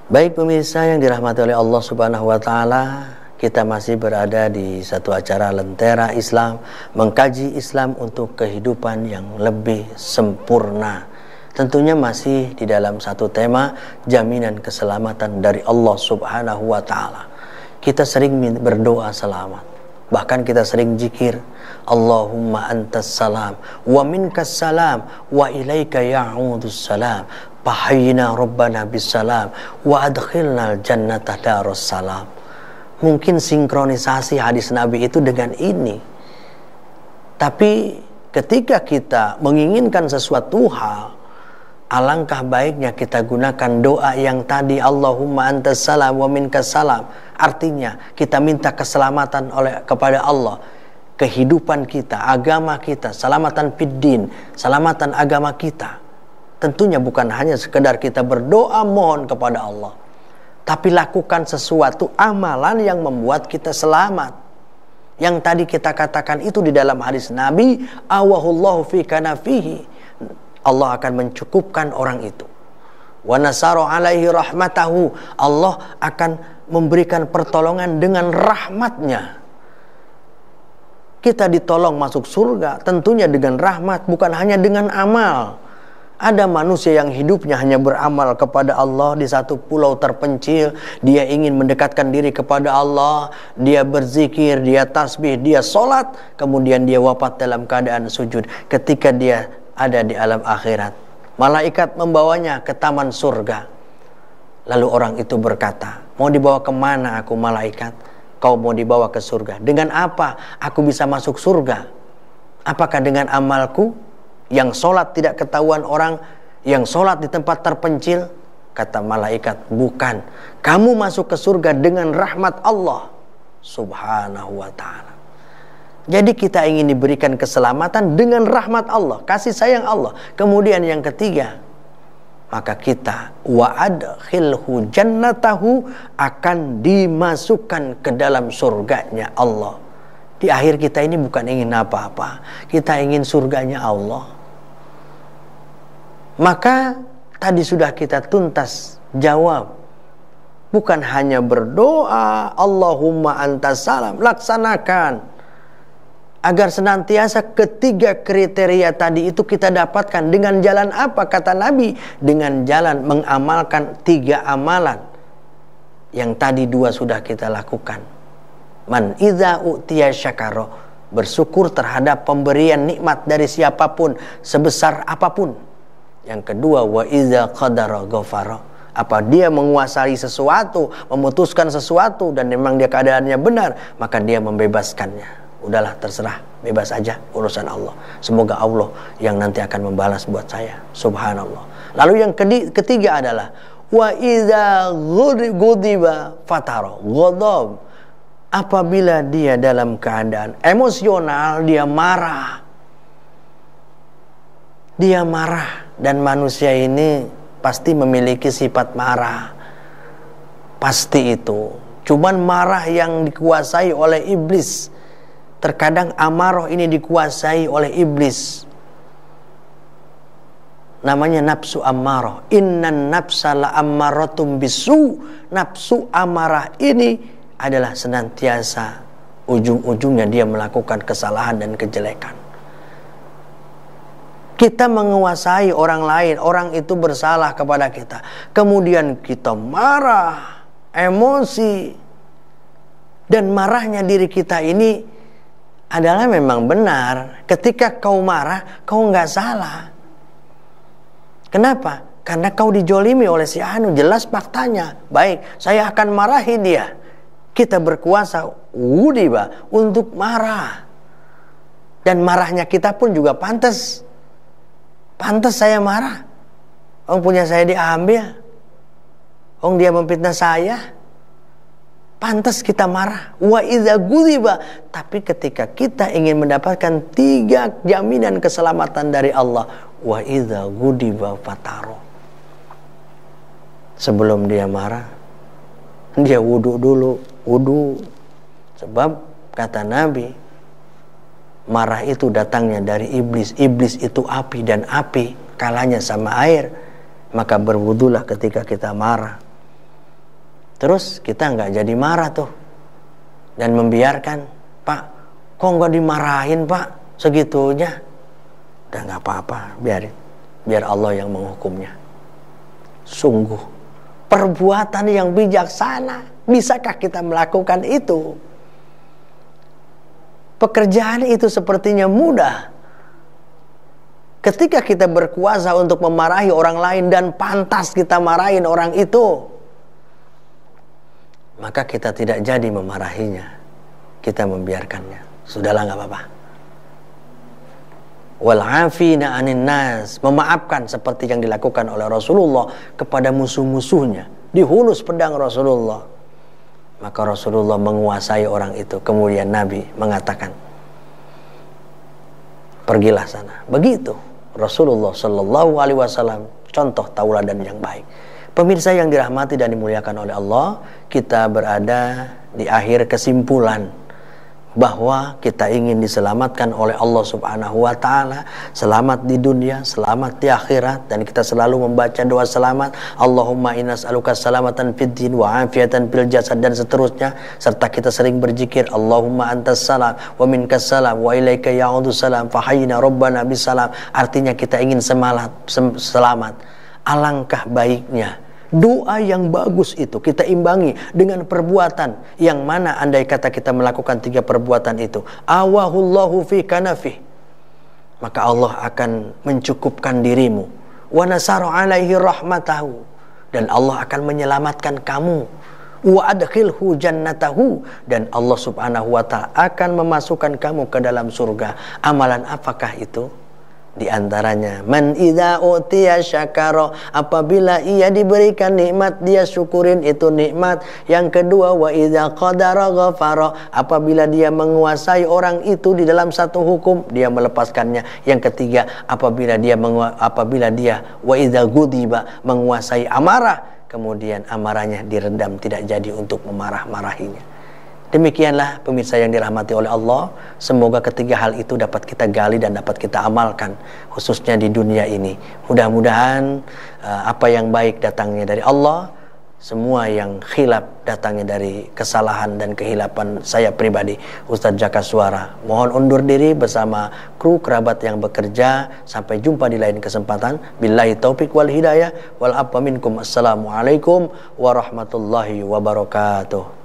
Baik pemirsa yang dirahmati oleh Allah Subhanahu wa taala, kita masih berada di satu acara Lentera Islam, mengkaji Islam untuk kehidupan yang lebih sempurna. Tentunya masih di dalam satu tema, jaminan keselamatan dari Allah Subhanahu wa taala. Kita sering berdoa selamat. Bahkan kita sering zikir, Allahumma antas salam wa minkas salam wa ilaika ya'udus salam. Fahayyina rabbana bisalam wa adkhilnal jannata darus salam. Mungkin sinkronisasi hadis Nabi itu dengan ini. Tapi ketika kita menginginkan sesuatu hal, alangkah baiknya kita gunakan doa yang tadi, Allahumma antas salam wa minkas salam. Artinya kita minta keselamatan kepada Allah, kehidupan kita, agama kita, selamatan fiddin, selamatan agama kita. Tentunya bukan hanya sekedar kita berdoa mohon kepada Allah, tapi lakukan sesuatu amalan yang membuat kita selamat. Yang tadi kita katakan itu di dalam hadis Nabi, awahullahu fi kanafihi. Allah akan mencukupkan orang itu. Wa nasara alaihi rahmatahu. Allah akan memberikan pertolongan dengan rahmatnya. Kita ditolong masuk surga tentunya dengan rahmat, bukan hanya dengan amal. Ada manusia yang hidupnya hanya beramal kepada Allah di satu pulau terpencil. Dia ingin mendekatkan diri kepada Allah. Dia berzikir, dia tasbih, dia sholat. Kemudian dia wafat dalam keadaan sujud. Ketika dia ada di alam akhirat, malaikat membawanya ke taman surga. Lalu orang itu berkata, mau dibawa kemana aku malaikat? Kau mau dibawa ke surga. Dengan apa aku bisa masuk surga? Apakah dengan amalku? Yang sholat tidak ketahuan orang, yang sholat di tempat terpencil? Kata malaikat, bukan. Kamu masuk ke surga dengan rahmat Allah Subhanahu wa ta'ala. Jadi kita ingin diberikan keselamatan dengan rahmat Allah, kasih sayang Allah. Kemudian yang ketiga, maka kita wa'adkhilhu jannatahu, akan dimasukkan ke dalam surganya Allah. Di akhir kita ini bukan ingin apa-apa, kita ingin surganya Allah. Maka tadi sudah kita tuntas jawab. Bukan hanya berdoa, Allahumma antas salam, laksanakan. Agar senantiasa ketiga kriteria tadi itu kita dapatkan. Dengan jalan apa kata Nabi? Dengan jalan mengamalkan 3 amalan. Yang tadi 2 sudah kita lakukan. Man idza utiya syakara, bersyukur terhadap pemberian nikmat dari siapapun sebesar apapun. Yang kedua, wa idza qadara ghafara, apa dia menguasai sesuatu, memutuskan sesuatu dan memang dia keadaannya benar, maka dia membebaskannya. Udahlah, terserah, bebas aja, urusan Allah. Semoga Allah yang nanti akan membalas buat saya. Subhanallah. Lalu yang ketiga adalah wa idza ghadiba fatara, ghadab, apabila dia dalam keadaan emosional, dia marah. Dia marah, dan manusia ini pasti memiliki sifat marah. Pasti itu. Cuman marah yang dikuasai oleh iblis. Terkadang amarah ini dikuasai oleh iblis. Namanya nafsu ammarah. Innan nafsa la ammaratum bisu. Nafsu amarah ini adalah senantiasa ujung-ujungnya dia melakukan kesalahan dan kejelekan. Kita menguasai orang lain, orang itu bersalah kepada kita. Kemudian kita marah, emosi. Dan marahnya diri kita ini adalah memang benar. Ketika kau marah, kau nggak salah. Kenapa? Karena kau dijolimi oleh si Anu, jelas faktanya. Baik, saya akan marahi dia. Kita berkuasa, udiba, untuk marah. Dan marahnya kita pun juga pantas. Pantas saya marah. Punya saya diambil. Dia memfitnah saya. Pantas kita marah. Wa idza ghadiba. Tapi ketika kita ingin mendapatkan 3 jaminan keselamatan dari Allah, wa idza ghadiba fataro. Sebelum dia marah, dia wudu dulu, wudu. Sebab kata Nabi, marah itu datangnya dari iblis. Iblis itu api, dan api kalahnya sama air. Maka berwudulah ketika kita marah. Terus kita nggak jadi marah tuh dan membiarkan, Pak, kok nggak dimarahin Pak segitunya? Udah nggak apa-apa, biarin, biar Allah yang menghukumnya. Sungguh perbuatan yang bijaksana. Bisakah kita melakukan itu? Pekerjaan itu sepertinya mudah. Ketika kita berkuasa untuk memarahi orang lain dan pantas kita marahin orang itu, maka kita tidak jadi memarahinya, kita membiarkannya. Sudahlah, nggak apa-apa. Wal 'afina 'anil nas, memaafkan seperti yang dilakukan oleh Rasulullah kepada musuh-musuhnya. Dihunus pedang Rasulullah. Maka Rasulullah menguasai orang itu. Kemudian Nabi mengatakan, pergilah sana. Begitu Rasulullah Shallallahu Alaihi Wasallam, contoh tauladan yang baik. Pemirsa yang dirahmati dan dimuliakan oleh Allah, kita berada di akhir kesimpulan bahwa kita ingin diselamatkan oleh Allah Subhanahu wa Ta'ala, selamat di dunia, selamat di akhirat, dan kita selalu membaca doa selamat, Allahumma inna nas'aluka salamatan fid din wa afiatan fil jasad, dan seterusnya, serta kita sering berzikir Allahumma antas salam wa minkas salam wa ilaika ya'udu salam fahayyina rabbana bisalam. Artinya kita ingin selamat. Alangkah baiknya doa yang bagus itu kita imbangi dengan perbuatan yang mana andai kata kita melakukan 3 perbuatan itu, awahullahu fi kanafih, maka Allah akan mencukupkan dirimu, wa nasaru alaihi rahmatahu, dan Allah akan menyelamatkan kamu, wa adkhilhu jannatahu, dan Allah Subhanahu wa Ta'ala akan memasukkan kamu ke dalam surga. Amalan apakah itu? Di antaranya, man idza utiya syakara, apabila ia diberikan nikmat dia syukurin itu nikmat. Yang kedua, wa idza qadara ghafara, apabila dia menguasai orang itu di dalam satu hukum dia melepaskannya. Yang ketiga, apabila dia wa idza ghadiba, menguasai amarah, kemudian amarahnya diredam, tidak jadi untuk memarah-marahinya. Demikianlah pemirsa yang dirahmati oleh Allah. Semoga ketiga hal itu dapat kita gali dan dapat kita amalkan, khususnya di dunia ini. Mudah-mudahan apa yang baik datangnya dari Allah, semua yang khilaf datangnya dari kesalahan dan kehilapan saya pribadi, Ustadz Jaka Suara. Mohon undur diri bersama kru kerabat yang bekerja. Sampai jumpa di lain kesempatan. Billahi taufik wal hidayah wal afa minkum. Assalamualaikum warahmatullahi wabarakatuh.